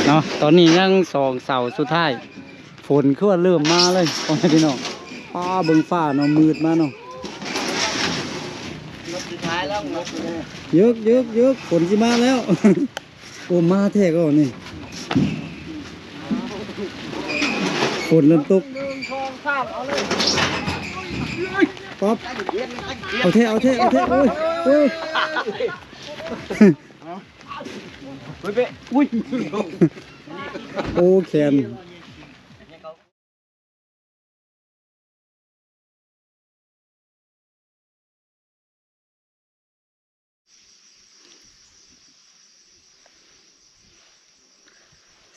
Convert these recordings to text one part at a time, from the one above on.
เนาะตอนนี้ยังสองเสาสุดท้ายฝนขึ้นเริ่มมาเลยพ่อแม่พี่น้องฟ้าเบิ่งฟ้าเนาะมืดมาเนาะสุดท้ายแล้วเยอะฝนสิมาแล้ว โอ้มาแท้ก็นี่ฝนเริ่มตกเอาเลยป๊อปเอาเทโอ้ยอุ้ยโอ้แขน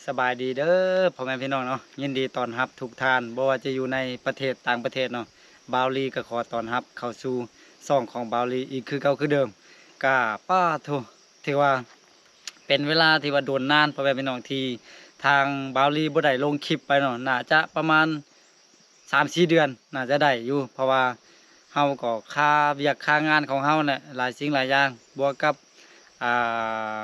สบายดีเด้อพ่อแม่พี่น้องเนาะยินดีต้อนรับทุกท่านบ่ว่าจะอยู่ในประเทศต่างประเทศเนาะบาวลีก็ขอต้อนรับเข้าสู่ช่องของบาวลีอีกคือเก่าคือเดิมกะป้าโทที่ว่าเป็นเวลาที่ว่าโดนนานพ่อแม่พี่น้องที่ทางบาวลีบ่ได้ลงคลิปไปเนาะน่าจะประมาณ 3-4 เดือนน่าจะได้อยู่เพราะว่าเฮาก็ค่าเวียกค่างานของเฮาเนี่ยหลายสิ่งหลายอย่างบวกกับอ่า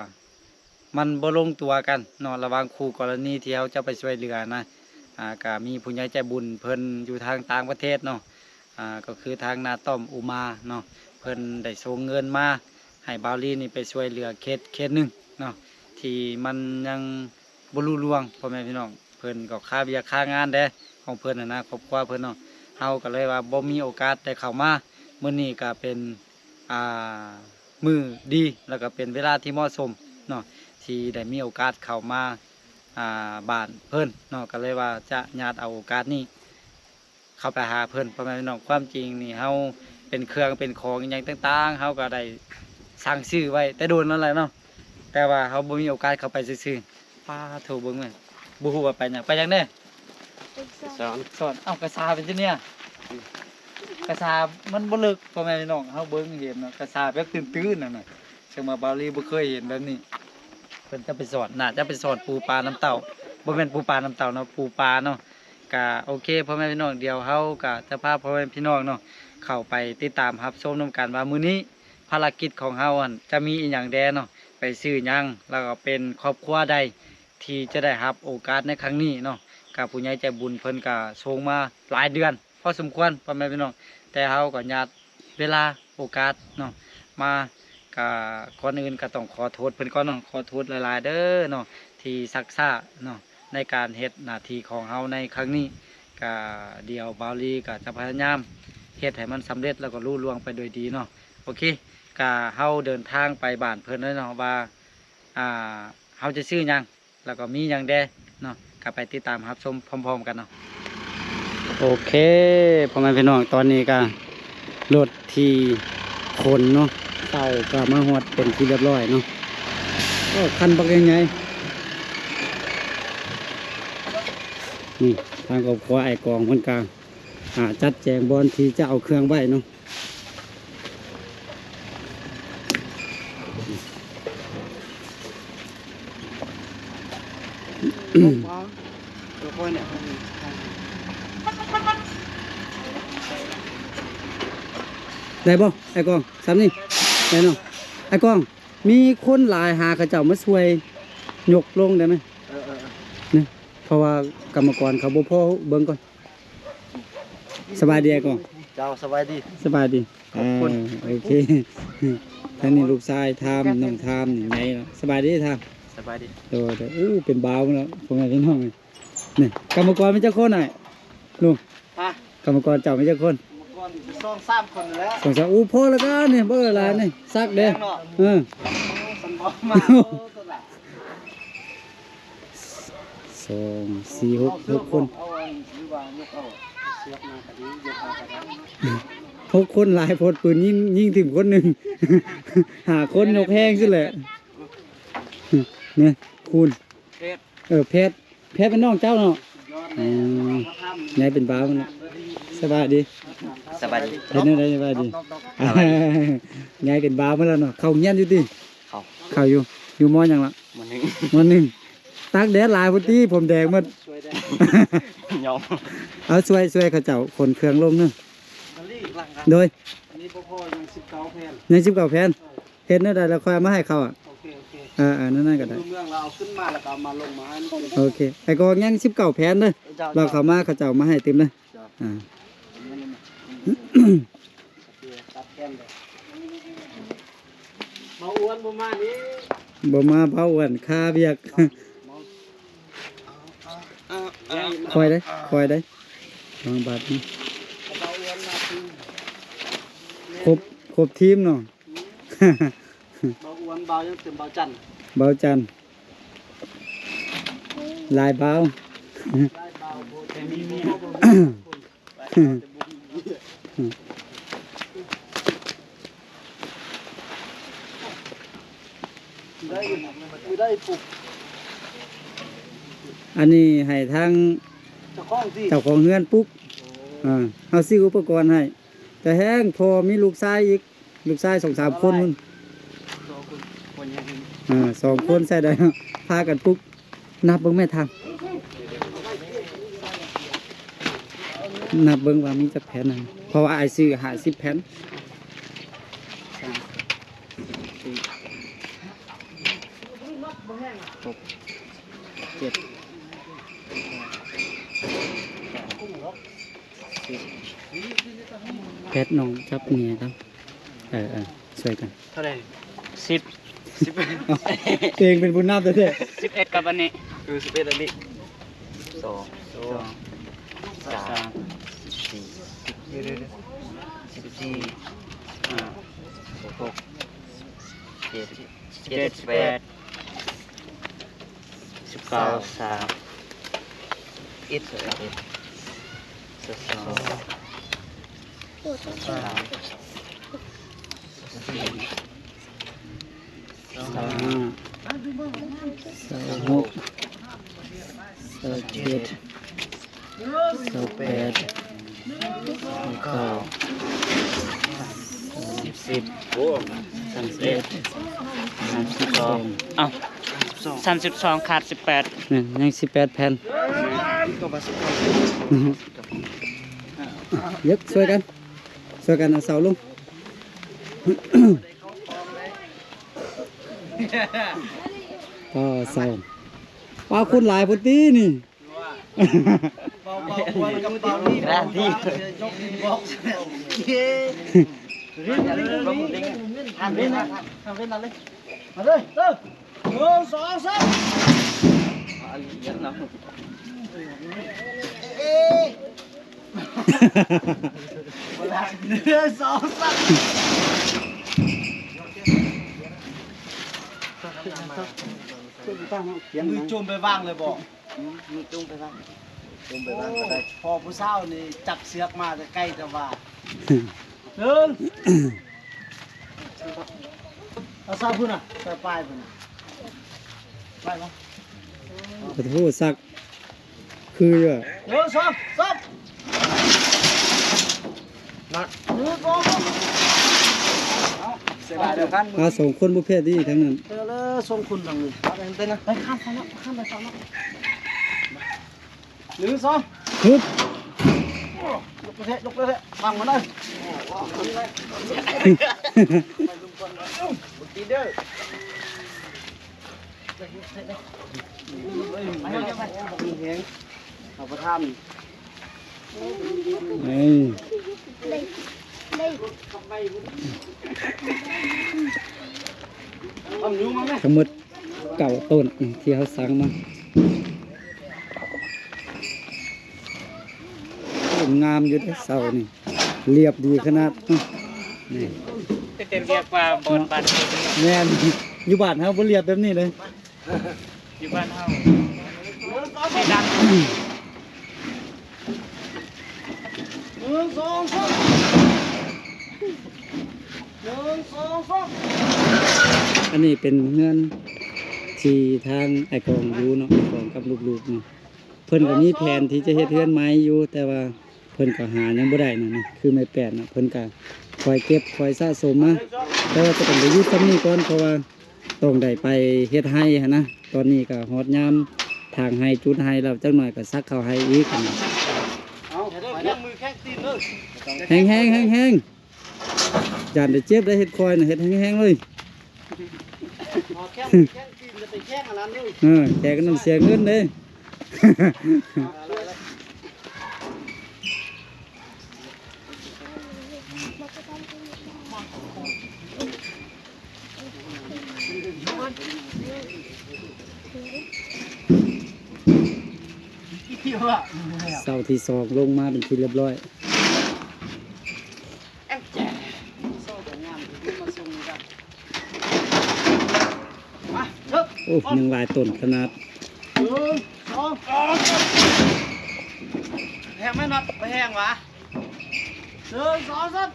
มันบ่ลงตัวกันเนาะระหว่างคู่กรณีที่เขาจะไปช่วยเหลือนะก็มีผู้ใหญ่ใจบุญเพิ่นอยู่ทางต่างประเทศเนาะก็คือทางนาต้อมอุมาเนาะเพิ่นได้ส่งเงินมาให้บาวลีนี่ไปช่วยเหลือเคสหนึ่งเนาะที่มันยังบ่รู้ล่วงพ่อแม่พี่น้องเพิ่นก็ค่าเวียกค่างานเด้ของเพิ่นนะครอบครัวเพิ่นเนาะเฮาก็เลยว่าบ่มีโอกาสได้เข้ามามื้อนี้ก็เป็นมื้อดีแล้วก็เป็นเวลาที่เหมาะสมเนาะที่ได้มีโอกาสเข้ามาบ้านเพิ่นเนาะก็เลยว่าจะญาติเอาโอกาสนี้เข้าไปหาเพิ่นพ่อแม่พี่น้องความจริงนี่เฮาเป็นเครื่องเป็นของอย่างต่างๆเฮาก็ได้สั่งซื้อไว้แต่โดนนั่นแหละเนาะแต่ว่าเฮาบ่มีโอกาสเข้าไปซื้อๆป้าโทรเบิ่งแม่บ่ฮู้ว่าไปหยังเด้สอนเอ้ากระซาเป็นจังเนี่ยกระซามันบ่ลึกพ่อแม่พี่น้องเฮาเบิ่งเห็นเนาะกระซาแบบตื้นๆนั่นน่ะซึ่งมาบาลีบ่เคยเห็นแบบนี้เพิ่นจะไปสอนน่าจะไปสอนปูปลาน้ำเต่าบ่แม่นปูปลาน้ำเต่าเนาะปูปลาเนาะก็โอเคพ่อแม่พี่น้องเดี๋ยวเฮาก็จะพาพ่อแม่พี่น้องเนาะเข้าไปติดตามรับชมนํกันว่ามื้อนี้ภารกิจของเฮาจะมีอีหยังแดเนาะไปซื้อหยังแล้วก็เป็นครอบครัวใดที่จะได้รับโอกาสในครั้งนี้เนาะกับผู้ใหญ่ใจบุญเพิ่นก็ส่งมาหลายเดือนพอสมควรพ่อแม่พี่น้องแต่เฮาก็ญาติเวลาโอกาสเนาะมาก็ก่อนอื่นก็ต้องขอโทษเพิ่นก่อนเนาะขอโทษหลายๆเด้อเนาะที่ซักซ่าเนาะในการเฮ็ดหน้าที่ของเฮาในครั้งนี้ก็เดี๋ยวบาวลีก็จะพยายามเฮ็ดให้มันสำเร็จแล้วก็ลุล่วงไปโดยดีเนาะโอเคก็เฮาเดินทางไปบ้านเพิ่นแล้วเนาะว่าเฮาจะซื้อหยังแล้วก็มีหยังแดเนาะก็ไปติดตามรับชมพร้อมๆกันเนาะโอเคพ่อแม่พี่น้องตอนนี้ก็รถที่ขนเนาะเต่าก็มาหวดเป็นที่เรียบร้อยเนาะก็คันบักยังไงนี่ทางครอบครัวไอ้กองคนกลางจัดแจงบอลที่จะเอาเครื่องไว้เนาะได้บ่ไอ้กองซ้ำนี่ได้เนาะไอ้กองมีคนหลายหาเขาเจ้ามาช่วยยกลงได้ไหมเนี่ยเพราะว่ากรรมกรเขาบ่พอเบิ่งก่อนสบายดีไอ้กองเจ้าสบายดีโอเคท่านนี้ลูกชายทามน้องทามนี่ไงเนาะสบายดีทามสบายดีเป็นบ่าวแล้วพวกนั้นพี่น้องนี่กรรมกรไม่เจ้าคนไหนลุงกรรมกรเจ้าไม่เจ้าคน2-3 คนแล้วพอแล้วกันเนี่ยเบอร์อะไรนี่ซักเด้2-4-6 คน6 คนหลายพดปืนยิงถึงคนหนึ่งหาคนยกแห้งสิแหละเนี่ยคุณเพชรเป็นน้องเจ้าเนาะยายเป็นบ้ามันสบายดีเห็นอะไรสบายดียายเป็นบ้ามันแล้วเนาะเข้าเงี้ยนอยู่ดิเข้าอยู่มอยังละมอ 1ตากแดดหลายพอดีผมแดงหมดยอมเอาช่วยเขาเจ้าขนเครื่องลงเนาะโดยนี่พ่อยัง19 แผ่นเห็นได้แล้วค่อยมาให้เขา นั่นก็ได้ เมืองเราเอาขึ้นมาแล้วก็เอามาลงมาให้มันเป็น โอเคไอ้กองยัง19แผ่นเด้อเราเข้ามาเขาเจ้ามาให้เต็มเลยอ่า ตัดแก้มเลยมาอ้วนประมาณนี้ บ่มาเผาอ้วนค่าเบียก คอยได้วางบาทนี้ มาอ้วนมาคือ ครบทีมเนาะ มาอ้วนเบายังเต็มเบาจันทร์ เบาจันลายเบา ได้เบาโบแต่มีโบได้คือได้ปลุก อันนี้ให้ทาง เจ้าของที่ เจ้าของเฮือนปุ๊กเฮาซื้ออุปกรณ์ให้ แต่แห้งพอมีลูกชายอีก ลูกชาย2-3 คนนู่น คนยัง 2 คนใส่ได้ พากันปุ๊ก นับเบิ่งแม่ทาง นับเบิ่งว่ามีจักแผ่นนั่นเพราะว่าอ้ายซื้อ50แผ่น แพทน้องจับเนี่ยครับช่วยกัน เท่าไหร่ 10 เองเป็นบุญนาบแต่เด็ก 11กับอันนี้ คือ11อันนี้ เอ้า32ขาด18 นี่ยัง18แผ่นยึกช่วยกันเอาเสาลงก็เสาว่าคุณหลายพุทธีนี่ เบาอ้วนกับเบานี่ร้านที่ยกบอกเย้เรื่องอะไรทำเล่นนะทำเล่นนั่นเลยมาเลยเริ่ม1 2 3เอ๊ะ1 2 3มือจุ่มไปว่างเลยบอกมือจุ่มไปว่างก็ได้พอผู้เฒ่านี่จับเสือกมาแต่ใกล้จะว่า1เอาซาพุ่นน่ะไปปลายพุ่นน่ะไปมั้ย ขอโทษสักคือ 1 2 3นัด1 2 3เสียดายเดียวกัน อาสองคนบุเพศดีทั้งนั้น เจอเลยส่งคุณทางนี้ไปนะไปข้ามไปแล้วข้ามไปฝั่งนั้น1 2 ฮึบ ยกไปเถอะฟังมาเลยตีเด้อไปเฮงเอาไปทำ นี่ ทำนิ้วมาไหม ทั้งหมดเก่าต้นที่เขาสั่งมางามอยู่ที่เสานี่เรียบดีขนาดนี่ เต็มเรียกว่าบนบ้าน แม่นอยู่บ้านเฮาบ่เรียบแบบนี้เลย อยู่บ้านเฮาให้ดัง 1 2 3 อันนี้เป็นเงื่อนที่ทางไอ้กองอยู่เนาะไอ้กองกับลูกๆเนาะเพิ่นก็มีแผนที่จะเฮ็ดเฮือนไม้อยู่แต่ว่าเพิ่นก็หายังบ่ได้นั่นนะคือไม้แป้นน่ะเพิ่นก็คอยเก็บคอยสะสมมาแต่ว่าจะต้องไปอยู่ซำนี้ก่อนเพราะว่าต้องได้ไปเฮ็ดไร่หันนะตอนนี้ก็ฮอดยามทางไร่จุดไร่แล้วจักหน่อยก็ซักเข้าไร่อีกหั่นน่ะ เอาแข้งมือแข้งตีนเลย แห้งๆๆๆจานได้เจ็บได้เฮ็ดคอยน่ะเฮ็ดแห้งๆเลย เอา แข้งกินจะไปแข้งอันนั้นเลย แจกกันน้ำเสียเงินเด้ เที่ยวอ่ะ เสาที่สองลงมาเป็นที่เรียบร้อย โซ่แต่งามมาส่งกันมาเถอะ โอ้ยังหลายต้นขนาด 1 2 แห้งไหมน็อตไปแห้งวะ1 2 3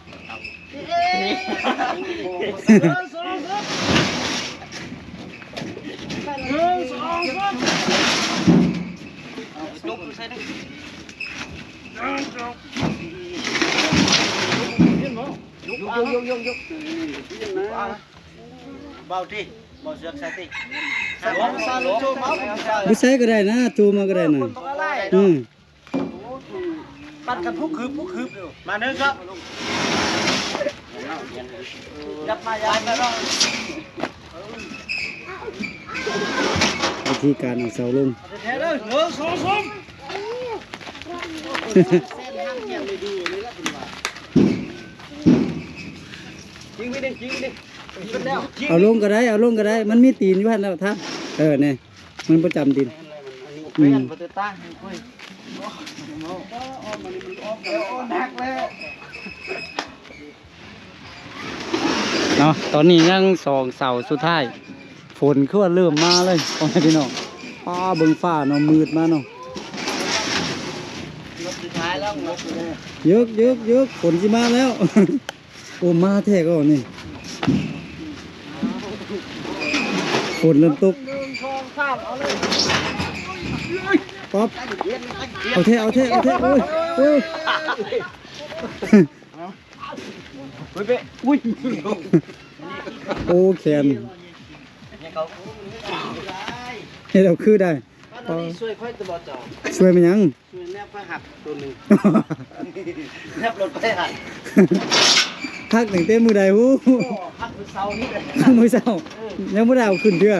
เอ๊ะ1 2 3 ยกใส่ดิยกเบาดิเบาเสือกใส่ดิซาลูโจมา ไม่ใช่ก็ได้นะจูมาก็ได้นะอืม ปัดกันผู้คืบอยู่มาหนึ่งครับยับมายับมาลอง วิธีการเอาเสาลง เทเลย1 2 3ยิงไปดิเป็นแล้ว เอาลงก็ได้เอาลงก็ได้ มันมีตีนอยู่พันแล้วท่านเนี่ยมันประจำตีน เปลี่ยนประตูตาให้คุยหนักเลย เนาะตอนนี้ยังสองเสาสุดท้ายฝนขึ้นเริ่มมาเลยพ่อแม่พี่น้องฟ้าเบิ่งฟ้าเนาะมืดมาเนาะ รถสุดท้ายแล้วรถเลย เยอะฝนสิมาแล้ว โอ้มาแท้ก็นี่ฝนเริ่มตก 1 2 3เอาเลย ป๊อปเอาเทโอ้ยอุ้ยโอ้แขนให้เราคือได้ ตอนนี้ช่วยค่อยตะบอดจ่อ ช่วยมันยัง ช่วยแนบค่อยหักตัวหนึ่งแนบรถไปหัก พักหนึ่งเต้มือใดหู หักมือเสานี่เลย มือเศร้ายังไม่ได้เอาขึ้นเด้อ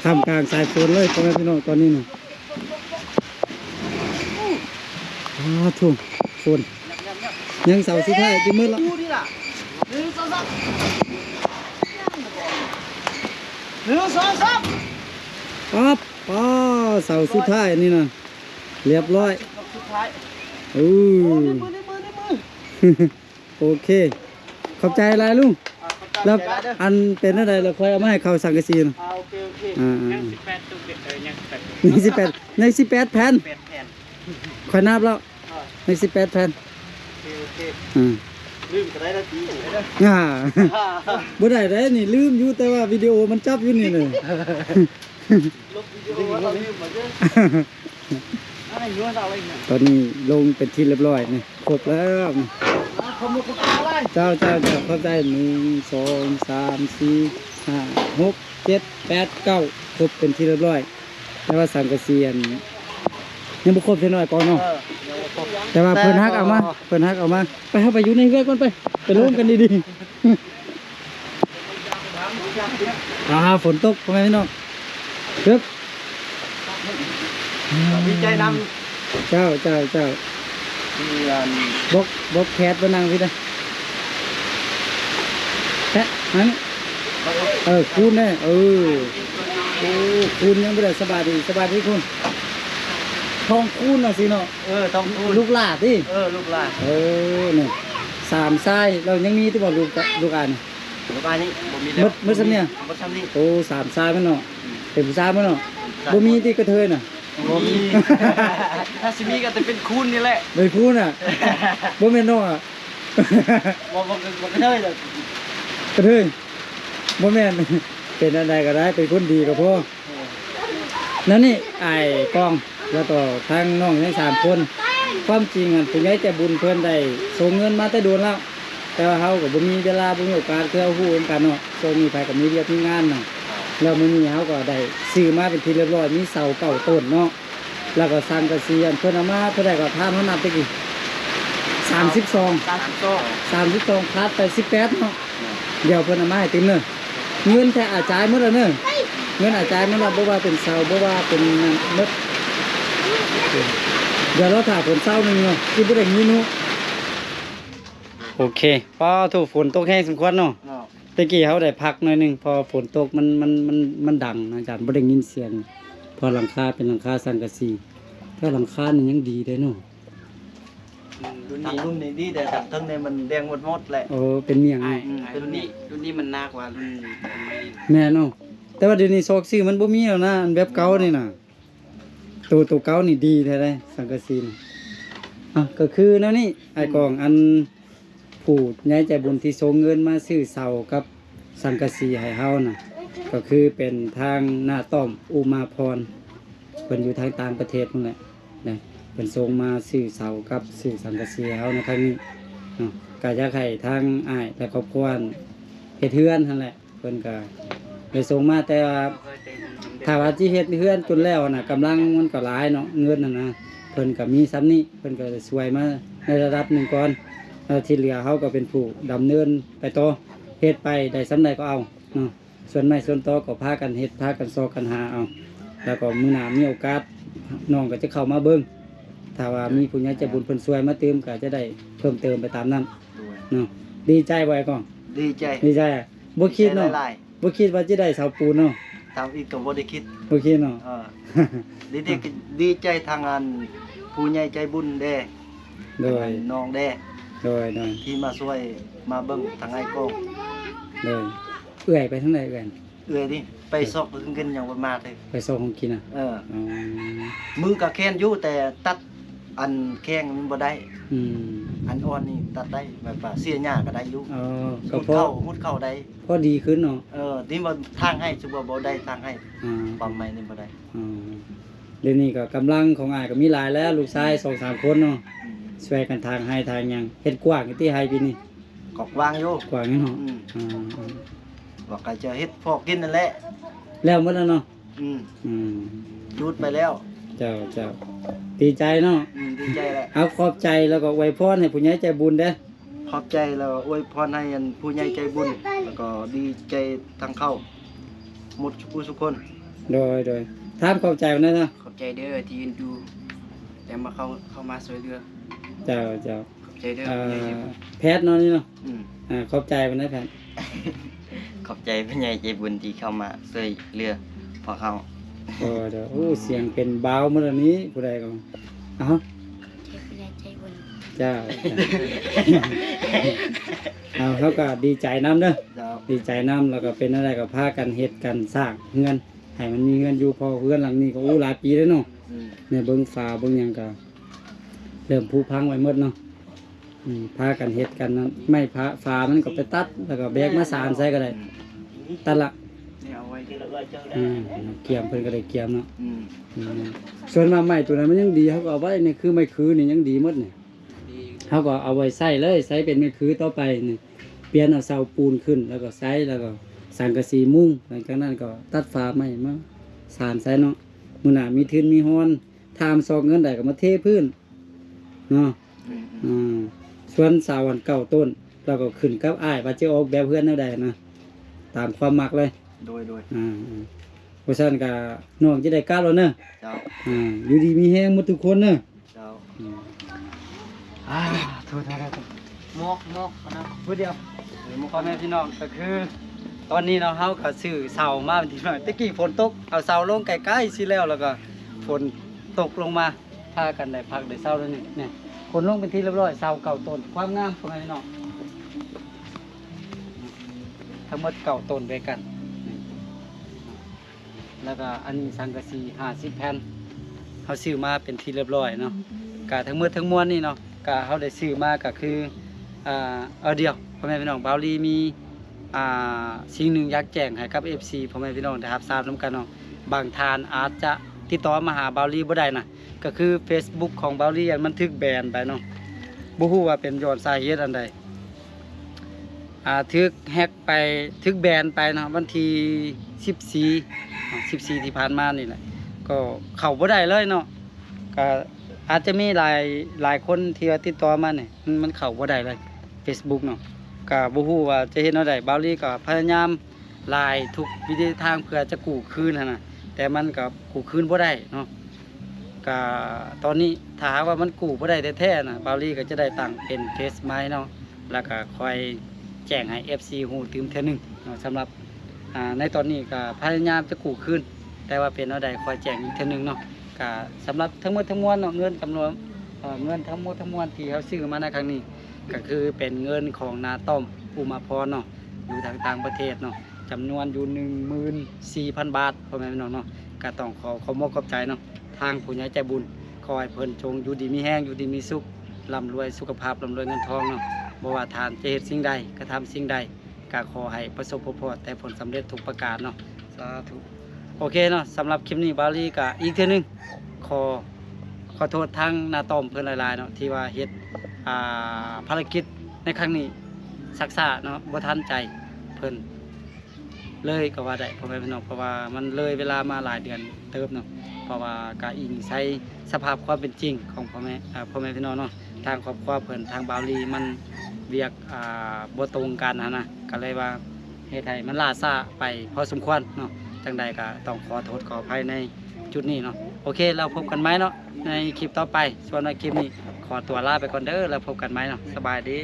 ทำกลางสายฝนเลยพ่อแม่พี่น้องตอนนี้นะทุ่งฝนยังเสาสุดท้ายจะมืดแล้ว ดูดิล่ะ1 2 3 1 2 3 ปั๊บเสาสุดท้ายนี่นะเรียบร้อย สุดท้าย อู้ ในมือ โอเค ขอบใจอะไรลุงแล้วอันเป็นอะไรเราค่อยเอามาให้เขาสังกะสีนะ โอเคยัง18ตุกยัง18 ใน18แผ่น 8 แผ่น ค่อยนับแล้วใน18แผ่น โอเค อ่า ลืมกันได้แล้วทีเลยนะ อ่า บ่ได้ได้นี่ลืมอยู่แต่ว่าวิดีโอมันจับอยู่นี่เลย ลบวิดีโอเราลืมหมดเลยอะไรอยู่เราอะไรเนี่ย ตอนนี้ลงเป็นที่เรียบร้อยนี่ครบแล้วนี่ ขโมยกระเป๋าอะไร เจ้าเข้าใจ1 2 3 4 5 6 7 8 9ครบเป็นที่เรียบร้อย แต่ว่าสังกะสีอันยังบ่ครบเท่าน้อยก่อนเนาะแต่ว่าเพิ่นฮักเอามาไปเฮาไปอยู่ในเรือนก่อนไปลงกันดีๆฝนตกพ่อแม่พี่น้องครับ ดีใจน เจ้า ำเดือน บกแคทบนนั่งพี่นะแค่นั้นคูณแน่โอ้คูณยังไม่ได้สบายดีคุณทองคูณน่ะสิเนาะ ต้องพูด ลูกหลาดดิ ลูกหลาน เนี่ย3 ทรายเรายังมีที่บอกลูกอ่าน ลูกหลานนี่ผมมีแล้ว มืดซ้ำเนี่ย มืดซ้ำนี่ โอ้3 ทรายมันเนาะเป็นผู้ชายมันเนาะบ่มีที่กระเทยน่ะ ผมมีถ้าซิมีก็จะเป็นคุณนี่แหละ เลยคูณน่ะบ่แม่นน้องอ่ะ บอกก็ได้เลย กระเทยบ่แม่น เป็นอะไรก็ได้เป็นคนดีก็พอนั่นนี่ไอ้กองแล้วก็ทางน้องทั้ง3 คนความจริงอ่ะผู้ใหญ่ใจบุญเพิ่นได้ส่งเงินมาแต่โดนแล้วแต่ว่าเฮาก็บ่มีเวลาบ่มีโอกาสคือเอาฮู้กันเนาะช่วงนี้ไปก็มีเวียกมีงานเนาะ แล้วมื้อนี้เฮาก็ได้ซื้อมาเป็นที่เรียบร้อยมีเสาเก่าต้นเนาะแล้วก็สังกะสีอันเพิ่นเอามาเท่าใดก็ถามเฮานับตะกี้32ขาดไป18เนาะเดี๋ยวเพิ่นเอามาให้เต็มเด้อเงินแท้อาจายหมดแล้วเด้อเงินอาจายหมดแล้วบ่ว่าเป็นเสาบ่ว่าเป็นนั่นหมดเดี๋ยวเราถ่าฝนเช้านึงเนาะสิบ่ได้ยินเนาะโอเคพอถูกฝนตกแห้งสมควรเนาะ เนาะ ตะกี้เขาได้พักหน่อยหนึงพอฝนตกมันดังนะอาจารย์บ่ได้ยินเสียงพอหลังคาเป็นหลังคาสังกะสีถ้าหลังคานี่ยังดีได้เนาะ ทางรุ่นนี้ดีแต่ทางเทิงเนี่ยมันแดงหมดแหละ โอ้เป็นเมียง ไอ้ เนาะ รุ่นนี้มันหนักกว่ารุ่นไม่ แม่เนาะแต่ว่าเดี๋ยวนี้ซอกซี่มันบ่มีแล้วนะอันแบบเก่านี่น่ะตัวเก่านี่ดีแท้เลยสังกะสีนี่ก็คือแนวนี้ไอ้กองอันผู้ใหญ่ใจบุญที่ส่งเงินมาซื้อเสากับสังกะสีให้เฮาน่ะก็คือเป็นทางหน้าต้อมอุมาพรเพิ่นอยู่ทางต่างประเทศนั่นแหละนะเพิ่นส่งมาซื้อเสากับซื้อสังกะสีให้เฮาในครั้งนี้เนาะก็อยากให้ทางอ้ายและครอบครัวเฮ็ดเฮือนนั่นแหละเพิ่นก็ได้ส่งมาแต่ว่าถ้าว่าสิเฮ็ดเฮือนจนแล้วน่ะกำลังมันก็หลายเนาะเงินน่ะนะเพิ่นก็มีซ้ำนี้เพิ่นก็ช่วยมาในระดับหนึ่งก่อนแล้วที่เหลือเฮาก็เป็นผู้ดำเนินไปต่อเฮ็ดไปได้สำใดก็เอาเนาะส่วนไม้ส่วนตอก็พากันเฮ็ดพากันซอกกันหาเอาแล้วก็มื้อหน้ามีโอกาสน้องก็จะเข้ามาเบิ่งถ้าว่ามีผู้ใหญ่ใจบุญเพิ่นช่วยมาเติมก็จะได้เพิ่มเติมไปตามนั้นเนาะดีใจบ่ไอ้กอง ดีใจ ดีใจอะบ่คิดเนาะ หลาย บ่คิดว่าจะได้เสาปูนเนาะ ๆตามอีกก็บ่ได้คิด บ่คิดเนาะ ดีใจทางอันผู้ใหญ่ใจบุญแด้ โดย น้องแด้ โดย ที่มาช่วยมาเบิ่งทางไอ้โกง โดยเอื้อยไปทางใดเอื้อย เอ้ยดิไปซอกเพิ่งกินอย่างบ่มาเลย ไปส่งของกินอ่ะ เออ อ๋อ มือก็แค้นอยู่แต่ตัดอันแข้งมันบ่ได้ อืม อันอ่อนนี่ตัดได้แบบว่าเสียหญ้าก็ได้อยู่ อ๋อก็ มุดเข้าได้ พอดีขึ้นเนาะ ที่ว่าทางให้สุบ่บ่ได้ทางให้ อ่า ปั๊มใหม่นี่บ่ได้ อ๋อเดี๋ยวนี้ก็กำลังของอ้ายก็มีหลายแล้วลูกชาย 2-3 คนเนาะ อืม ช่วยกันทางให้ทางหยังเฮ็ดกว้างที่ให้ปีนี้ กอกวางอยู่ กว้างนี่เนาะ อืม อ่า ว่าก็จะเฮ็ดพอกินนั่นแหละ แล้วหมดแล้วเนาะ อืม อืม หยุดไปแล้ว เจ้าดีใจเนาะ ดีใจแหละ เอาขอบใจแล้วก็อวยพรให้ผู้ใหญ่ใจบุญเด้อ ขอบใจแล้วอวยพรให้อันผู้ใหญ่ใจบุญแล้วก็ดีใจทางเข้าหมดทุกคน โดยถามขอบใจมันได้เนาะ ขอบใจเด้อที่ยืนดูแต่มาเข้ามาช่วยเหลือ เจ้า ขอบใจเด้อ แพทย์เนาะนี่เนาะ อืม ขอบใจมันได้แพทย์ ขอบใจผู้ใหญ่ใจบุญที่เข้ามาช่วยเหลือพวกเขา เดี๋ยวโอ้เสียงเป็นเบาเมื่อนี้ผู้ใดก็เอา เจ้า เอาเขาก็ดีใจน้ำเด้อ เจ้า ดีใจน้ำแล้วก็เป็นอะไรก็พากันเฮ็ดกันสร้างเงินให้มันมีเงินอยู่พอเพื่อนหลังนี้ก็หลายปีแล้วเนาะ อืม เนี่ยเบิ่งฟ้าเบิ่งหยังก็เริ่มผุพังไว้หมดเนาะพากันเฮ็ดกันนะไม่พาฟ้ามันก็ไปตัดแล้วก็แบกมาสานใส่ก็ได้ตัดละ เนี่ยเอาไว้ เกี่ยมเพิ่นก็ได้เกี่ยมเนาะ อืม ส่วนมาใหม่ตัวนั้นมันยังดีเขาก็เอาไว้นี่คือไม้คือนี่ยังดีหมดนี่ ดี เขาก็เอาไว้ใส่เลยใส่เป็นไม้คือต่อไปนี่เปลี่ยนเอาเสาปูนขึ้นแล้วก็ใส่แล้วก็สังกะสีมุ้งหลังจากนั้นก็ตัดฟ้าไม้มาสานใส่เนาะมื้อหน้ามีทืนมีฮอนทามซอกเงินได้ก็มาเทพื้นเนาะ อืม ส่วนสาวันเก่าต้นเราก็ขึ้นกับอ้ายว่าจะออกแบบเพื่อนแนวใดนะตามความมักเลย โดย เพราะฉะนั้นก็น้องจะได้กล้าแล้วเนอะ เจ้า อยู่ดีมีแฮงหมดทุกคนเนอะ เจ้า โทษ มกนะ พูดเดียวพ่อแม่พี่น้องก็คือ ตอนนี้เนาะเฮาก็ซื้อเสามาเป็นที่หน่อยตะกี้ฝนตกเอาเสาลงใกล้ๆสิแล้วก็ฝนตกลงมาพากันได้พักได้เสาแล้วนี่เนี่ยคนลงเป็นที่เรียบร้อยเสาเก่าต้นความงามพ่อแม่พี่น้องทั้งหมดเก่าต้นด้วยกัน แล้วก็อันนี้สังกะสี50 แผ่นเขาซื้อมาเป็นที่เรียบร้อยเนาะกะทั้งหมดทั้งมวลนี่เนาะกะเขาได้ซื้อมาก็คือเอาเดียวพ่อแม่พี่น้องบาวลีมีสิ่งหนึ่งอยากแจ้งให้กับ FC พ่อแม่พี่น้องได้รับทราบนํกันเนาะบางทานอาจจะติดต่อมาหาบาวลีบ่ได้นะก็คือ Facebook ของบาวลีมันถูกแบนไปเนาะบ่ฮู้ว่าเป็นย้อนสาเหตุอันใด ทึกแฮกไปทึกแบนไปเนาะวันที่14ที่ผ่านมานี่แหละก็เข้าบ่ได้เลยเนาะก็อาจจะมีหลายคนที่ว่าติดต่อมาเนี่ยมันเข้าบ่ได้เลย Facebook เนาะก็บ่ฮู้ว่าจะเฮ็ดแนวใดบ่าวลีก็พยายามหลายทุกวิธีทางเพื่อจะกู้คืนหั่นน่ะแต่มันก็กู้คืนบ่ได้เนาะก็ตอนนี้ถ้าหากว่ามันกู้บ่ได้แท้ๆน่ะบ่าวลีก็จะได้ตั้งเป็นเคสใหม่เนาะแล้วก็คอยแจ้งให้ FC ฮู้ตื่มเทื่อหนึงเนาะสำหรับในตอนนี้ก็พยายามจะกู้คืนแต่ว่าเป็นแนวใดคอยแจ้งอีกเทื่อหนึงเนาะก็สำหรับทั้งหมดทั้งมวลเนาะเงินจำนวนเงินทั้งหมดทั้งมวลที่เขาซื้อมาในครั้งนี้ก็คือเป็นเงินของนาต้อมอุมาพรเนาะอยู่ทางต่างประเทศเนาะจำนวนอยู่ 14,000 บาทพ่อแม่พี่น้องเนาะก็ต้องขอมอบขอบใจเนาะทางผู้ใหญ่ใจบุญขอให้เพิ่นจงอยู่ดีมีแห้งอยู่ดีมีสุขร่ำรวยสุขภาพร่ำรวยเงินทองเนาะบ่ว่าทานจะเฮ็ดสิ่งใดกระทำสิ่งใดก็ขอให้ประสบพบแต่ผลสำเร็จทุกประการเนาะสาธุโอเคเนาะสำหรับคลิปนี้บาลีก็อีกเทื่อนึงขอโทษทางนาต้อมเพิ่นหลายๆเนาะที่ว่าเฮ็ดภารกิจในครั้งนี้ซักษาเนาะบ่ทันใจเพิ่นเลยก็ว่าได้พ่อแม่พี่น้องเพราะว่ามันเลยเวลามาหลายเดือนเติบเนาะเพราะว่าก็อิงใช้สภาพความเป็นจริงของพ่อแม่พี่น้องเนาะทางครอบครัวเพิ่นทางบาวลีมันเวียกบ่ตรงกันนะก็เลยว่าเฮ็ดให้มันล่าช้าไปพอสมควรเนาะจังใดก็ต้องขอโทษขออภัยในจุดนี้เนาะโอเคเราพบกันไหมเนาะในคลิปต่อไปส่วนในคลิปนี้ขอตัวลาไปก่อนเด้อแล้วพบกันไหมเนาะสบายดี